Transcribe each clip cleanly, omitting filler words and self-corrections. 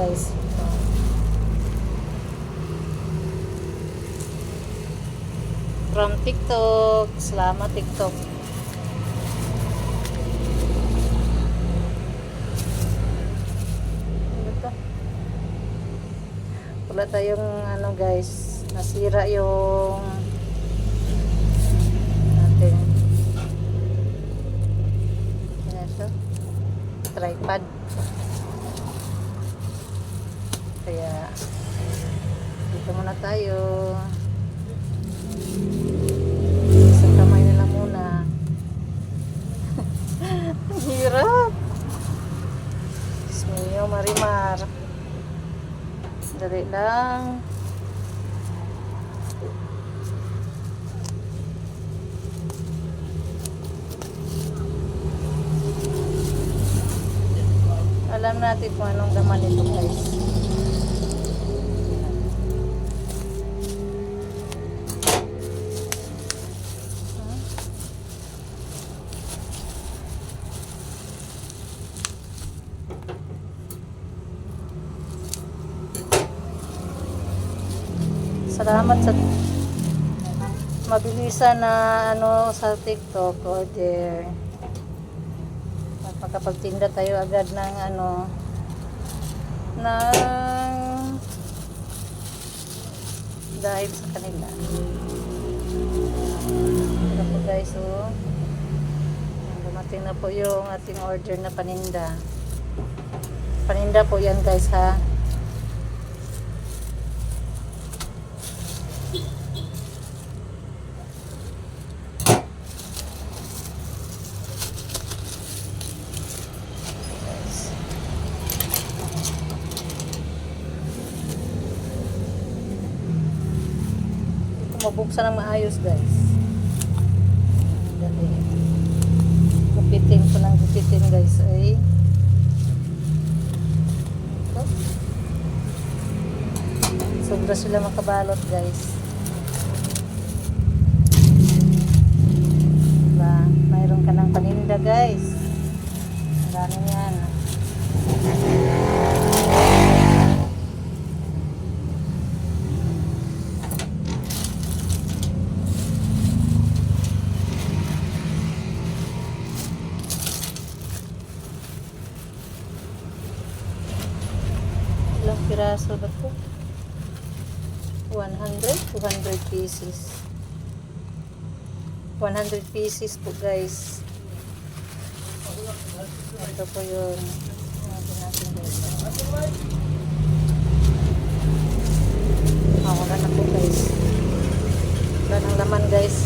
guys. From TikTok. Salamat TikTok. Ano to? Wala tayong ano guys. Nasira yung natin. Ano ito? Tripod. Kaya dito muna tayo. Sa kamay na lang muna. Ang hirap. Smio Marimar. Dali lang. Alam natin kung anong laman ito guys. Salamat sa mabilisan na ano sa TikTok order. Makapagtinda tayo agad ng ano ng dahil sa kanila. Ito po guys, oh. Dumating na po yung ating order na paninda. Paninda po yan guys ha. Mabuksan ng maayos guys. Dali. Gupitin ko ng gupitin guys ay ito. Sobra sila makabalot guys. Diba? Mayroon ka ng paninda guys. Ang dami yan. Ilang piraso ba ito? 200 pieces. 100 pieces po guys. Ito po yun. Natin guys. Wala na po guys. Wala ng laman guys.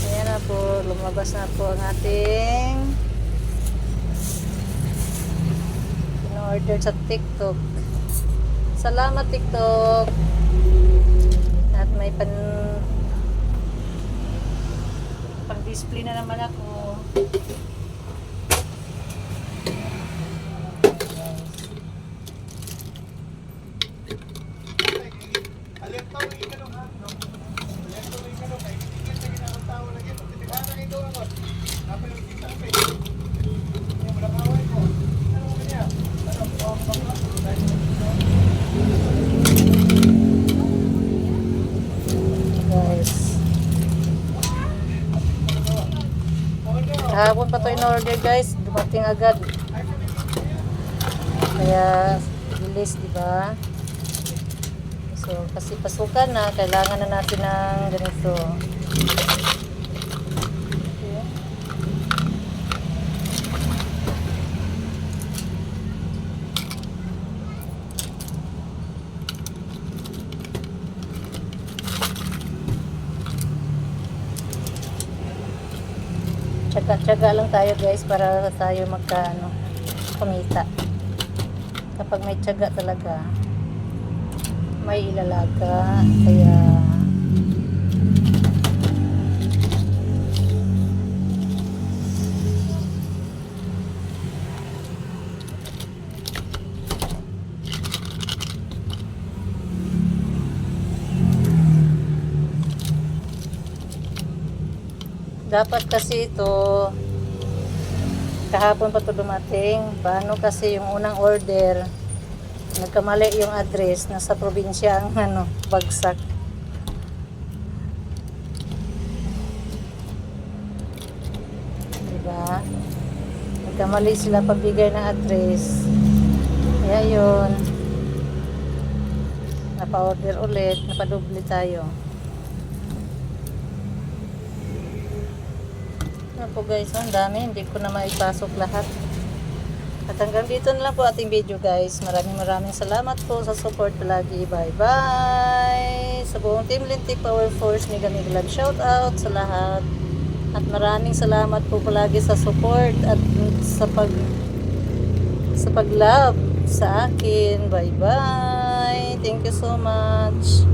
Ayan na po. Lumabas na po ang ating order sa TikTok. Salamat TikTok. At may pang-display na naman ako. Kahapon pa ito in-order guys, dumating agad. Kaya bilis, diba? So, kasi pasukan na, kailangan na natin ng ganito. Okay. Tsaga lang tayo guys para tayo kumita. Kapag may tsaga talaga, may ilalaga. Kaya dapat kasi ito kahapon pa ito dumating. Paano kasi yung unang order Nagkamali yung address. Nasa probinsya ang bagsak. Diba? Nagkamali sila pagbigay ng address. Kaya yun. Napa-order ulit. Napadoble tayo. Ano po guys, ang dami. Hindi ko na maipasok lahat. At hanggang dito na lang po ating video guys. Maraming salamat po sa support palagi. Bye bye! Sa buong Team Lintik Power Force, mega love shout out sa lahat. At maraming salamat po palagi sa support at sa pag-love sa akin. Bye bye! Thank you so much!